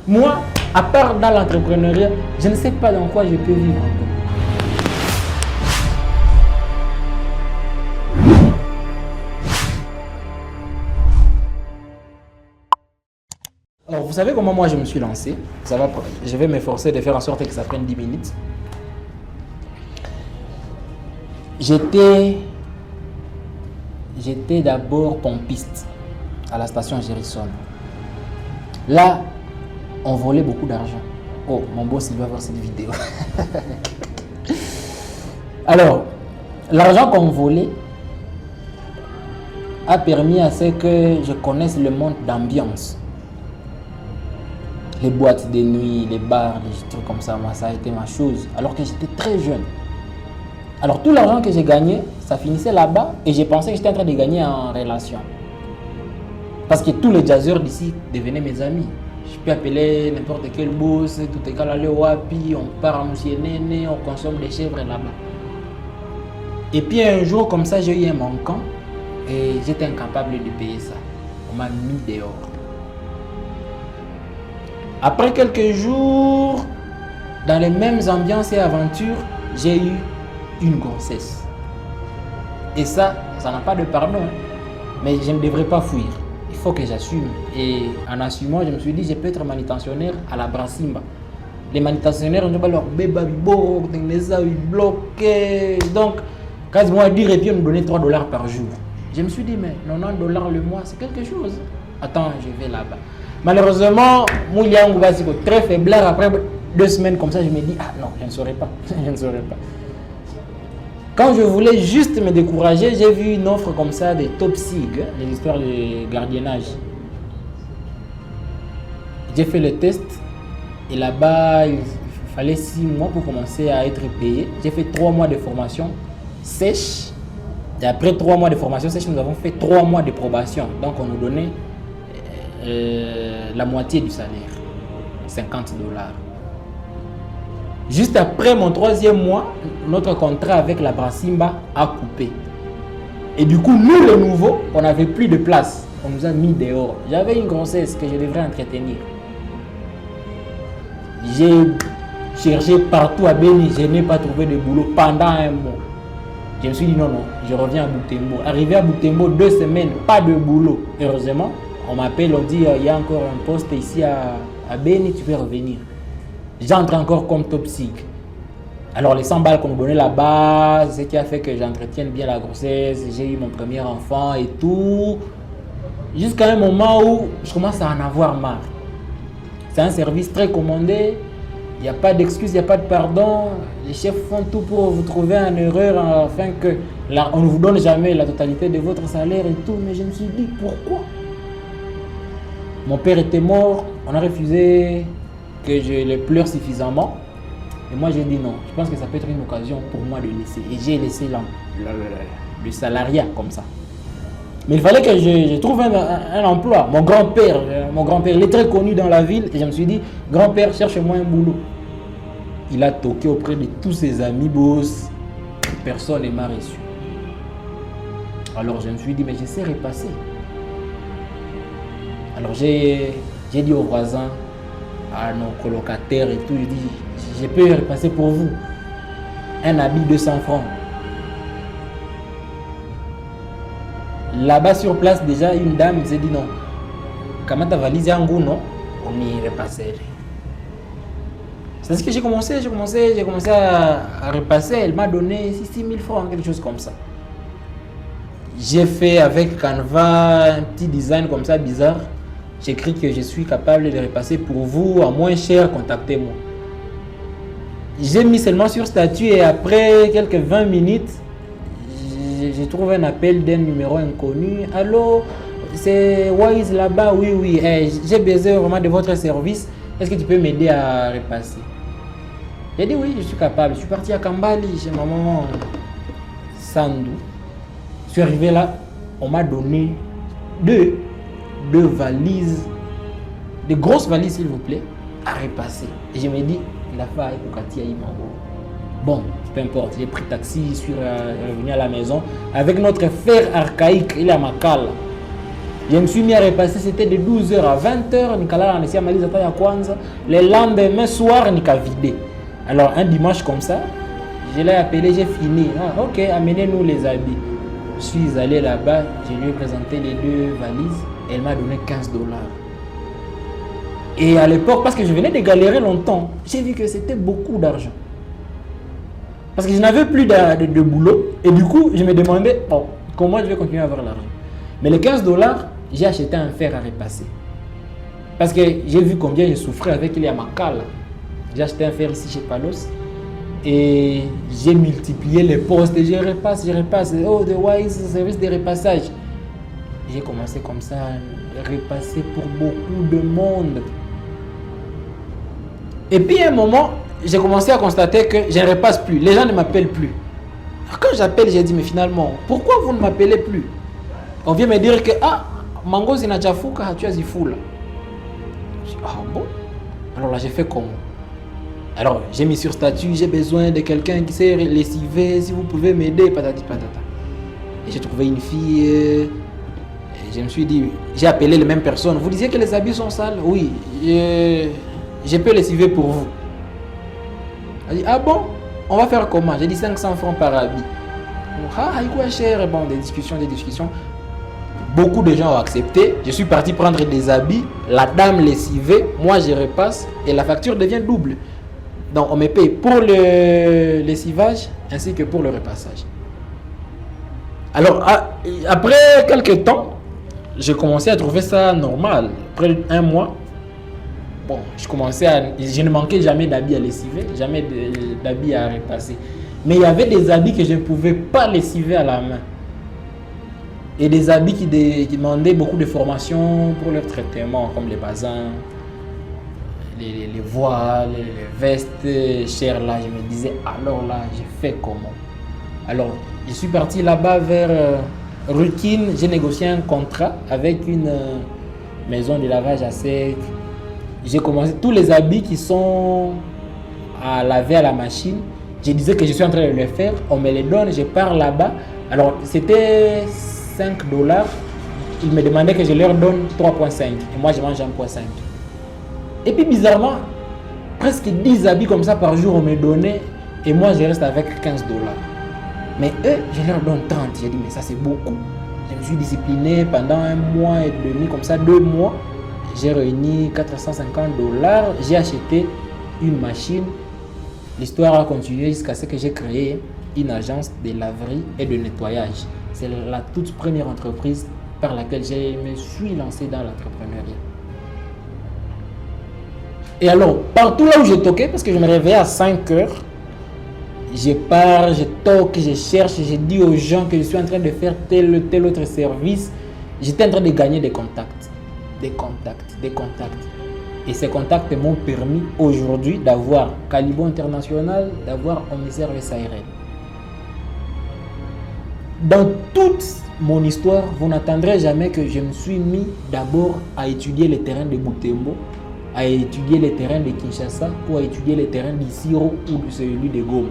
Moi, à part dans l'entrepreneuriat, je ne sais pas dans quoi je peux vivre. Alors, vous savez comment moi je me suis lancé? Je vais m'efforcer de faire en sorte que ça prenne 10 minutes. J'étais d'abord pompiste à la station Gérisson. Là, on volait beaucoup d'argent. Oh, mon boss, il va voir cette vidéo. Alors, l'argent qu'on volait a permis à ce que je connaisse le monde d'ambiance. Les boîtes de nuit, les bars, les trucs comme ça, moi, ça a été ma chose. Alors que j'étais très jeune. Alors, tout l'argent que j'ai gagné, ça finissait là-bas et j'ai pensé que j'étais en train de gagner en relation. Parce que tous les jazzeurs d'ici devenaient mes amis. Je peux appeler n'importe quel boss, tout égal aller au Wapi, on part à Moussienene, on consomme des chèvres là-bas. Et puis un jour comme ça, j'ai eu un manquant et j'étais incapable de payer ça. On m'a mis dehors. Après quelques jours, dans les mêmes ambiances et aventures, j'ai eu une grossesse. Et ça n'a pas de pardon. Mais je ne devrais pas fuir. Il faut que j'assume. Et en assumant, je me suis dit, je peux être manutentionnaire à la Brasimba. Les manutentionnaires, on ne va leur bébé, les a bloqués. Donc, quand ils vont dire, et puis on nous donnait $3 par jour. Je me suis dit, mais $90 le mois, c'est quelque chose. Attends, je vais là-bas. Malheureusement, Moulian Ngoubasiko, très faiblard, après 2 semaines comme ça, je me dis, ah non, je ne saurais pas. Je ne saurais pas. Quand je voulais juste me décourager, j'ai vu une offre comme ça de Top Sig, les histoires de gardiennage. J'ai fait le test et là-bas, il fallait 6 mois pour commencer à être payé. J'ai fait 3 mois de formation sèche. Et après 3 mois de formation sèche, nous avons fait 3 mois de probation. Donc on nous donnait la moitié du salaire, $50. Juste après mon 3e mois, notre contrat avec la Brasimba a coupé. Et du coup, nous les nouveaux, on n'avait plus de place. On nous a mis dehors. J'avais une grossesse que je devrais entretenir. J'ai cherché partout à Beni, je n'ai pas trouvé de boulot pendant un mois. Je me suis dit non, je reviens à Butembo. Arrivé à Butembo, 2 semaines, pas de boulot. Heureusement, on m'appelle, on dit il y a encore un poste ici à Beni, tu peux revenir. J'entre encore comme Top Sig. Alors les 100 balles qu'on me donnait là-bas, c'est ce qui a fait que j'entretienne bien la grossesse. J'ai eu mon premier enfant et tout. Jusqu'à un moment où je commence à en avoir marre. C'est un service très commandé. Il n'y a pas d'excuse, il n'y a pas de pardon. Les chefs font tout pour vous trouver en erreur afin que on ne vous donne jamais la totalité de votre salaire et tout. Mais je me suis dit, pourquoi? Mon père était mort, on a refusé que je le pleure suffisamment. Et moi j'ai dit non, je pense que ça peut être une occasion pour moi de laisser. Et j'ai laissé le salariat comme ça. Mais il fallait que je trouve un emploi. Mon grand-père, il est très connu dans la ville. Et je me suis dit, grand-père, cherche-moi un boulot. Il a toqué auprès de tous ses amis boss. Personne ne m'a reçu. Alors je me suis dit, mais je sais repasser. Alors j'ai dit aux voisins, à nos colocataires et tout, je dis, je peux repasser pour vous. Un habit 200 francs. Là-bas sur place, déjà, une dame s'est dit non. Comment ta valise est en goût, non? On y repasser. C'est ce que j'ai commencé à repasser. Elle m'a donné 6 000 francs, quelque chose comme ça. J'ai fait avec Canva un petit design comme ça bizarre. J'écris que je suis capable de repasser pour vous à moins cher, contactez-moi. J'ai mis seulement sur statut et après quelques 20 minutes, j'ai trouvé un appel d'un numéro inconnu. Allô, c'est Wise là-bas? Oui. J'ai besoin vraiment de votre service. Est-ce que tu peux m'aider à repasser? J'ai dit oui, je suis capable. Je suis parti à Kambali chez ma maman Sandou. Je suis arrivé là, on m'a donné deux valises, de grosses valises s'il vous plaît, à repasser. Et je me dis, il a fait Koukati à Imango. Bon, peu importe, j'ai pris taxi, je suis revenu à la maison avec notre fer archaïque, il est à Makala. Je me suis mis à repasser, c'était de 12h à 20h. Nicolas a essayé à maliza ya kwanza. Le lendemain soir, Nika vidé. Alors, un dimanche comme ça, je l'ai appelé, j'ai fini. Ah, ok, amenez-nous les habits. Je suis allé là-bas, je lui ai présenté les 2 valises. Elle m'a donné $15. Et à l'époque, parce que je venais de galérer longtemps, j'ai vu que c'était beaucoup d'argent. Parce que je n'avais plus de boulot. Et du coup, je me demandais, bon, comment je vais continuer à avoir l'argent. Mais les $15, j'ai acheté un fer à repasser. Parce que j'ai vu combien je souffrais avec les Yamakala. J'ai acheté un fer ici chez Palos. Et j'ai multiplié les postes. Et je repasse. Oh, The Wise, service de repassage. J'ai commencé comme ça à repasser pour beaucoup de monde. Et puis à un moment, j'ai commencé à constater que je ne repasse plus. Les gens ne m'appellent plus. Alors, quand j'appelle, j'ai dit, mais finalement, pourquoi vous ne m'appelez plus? On vient me dire que, ah, Mango zinachafuka, tu as zifula. Je dis, ah bon? Alors là, j'ai fait comment? Alors, j'ai mis sur statut, j'ai besoin de quelqu'un qui sait lessiver, si vous pouvez m'aider, patati patata. Et j'ai trouvé une fille, et je me suis dit, j'ai appelé les mêmes personnes. Vous disiez que les habits sont sales? Oui, je peux lessiver pour vous. Elle dit, ah bon? On va faire comment? J'ai dit 500 francs par habit. Ah, il quoi cher? Bon, des discussions. Beaucoup de gens ont accepté. Je suis parti prendre des habits. La dame lessivait, moi je repasse et la facture devient double. Donc on me paye pour le lessivage ainsi que pour le repassage. Alors après quelques temps, j'ai commencé à trouver ça normal. Après un mois, bon, je ne manquais jamais d'habits à lessiver, jamais d'habits à repasser. Mais il y avait des habits que je ne pouvais pas lessiver à la main. Et des habits qui demandaient beaucoup de formation pour leur traitement, comme les basins, les voiles, les vestes chères là. Je me disais, alors là, j'ai fait comment? Alors, je suis parti là-bas vers Rukin. J'ai négocié un contrat avec une maison de lavage à sec. J'ai commencé tous les habits qui sont à laver à la machine. Je disais que je suis en train de le faire. On me les donne, je pars là-bas. Alors, c'était $5. Ils me demandaient que je leur donne 3,5. Et moi, je mange 1,5. Et puis, bizarrement, presque 10 habits comme ça par jour, on me donnait. Et moi, je reste avec $15. Mais eux, je leur donne 30. J'ai dit, mais ça, c'est beaucoup. Je me suis discipliné pendant 1 mois et demi, comme ça, 2 mois. J'ai réuni $450. J'ai acheté une machine. L'histoire a continué jusqu'à ce que j'ai créé une agence de laverie et de nettoyage. C'est la toute première entreprise par laquelle je me suis lancé dans l'entrepreneuriat. Et alors, partout là où je toquais, parce que je me réveillais à 5 heures, je pars, je toque, je cherche, je dis aux gens que je suis en train de faire tel autre service. J'étais en train de gagner des contacts. Et ces contacts m'ont permis aujourd'hui d'avoir Calibo International, d'avoir Omniserve SARL. Dans toute mon histoire, vous n'attendrez jamais que je me suis mis d'abord à étudier les terrains de Butembo, à étudier les terrains de Kinshasa ou à étudier les terrains d'Isiro ou de celui de Goma.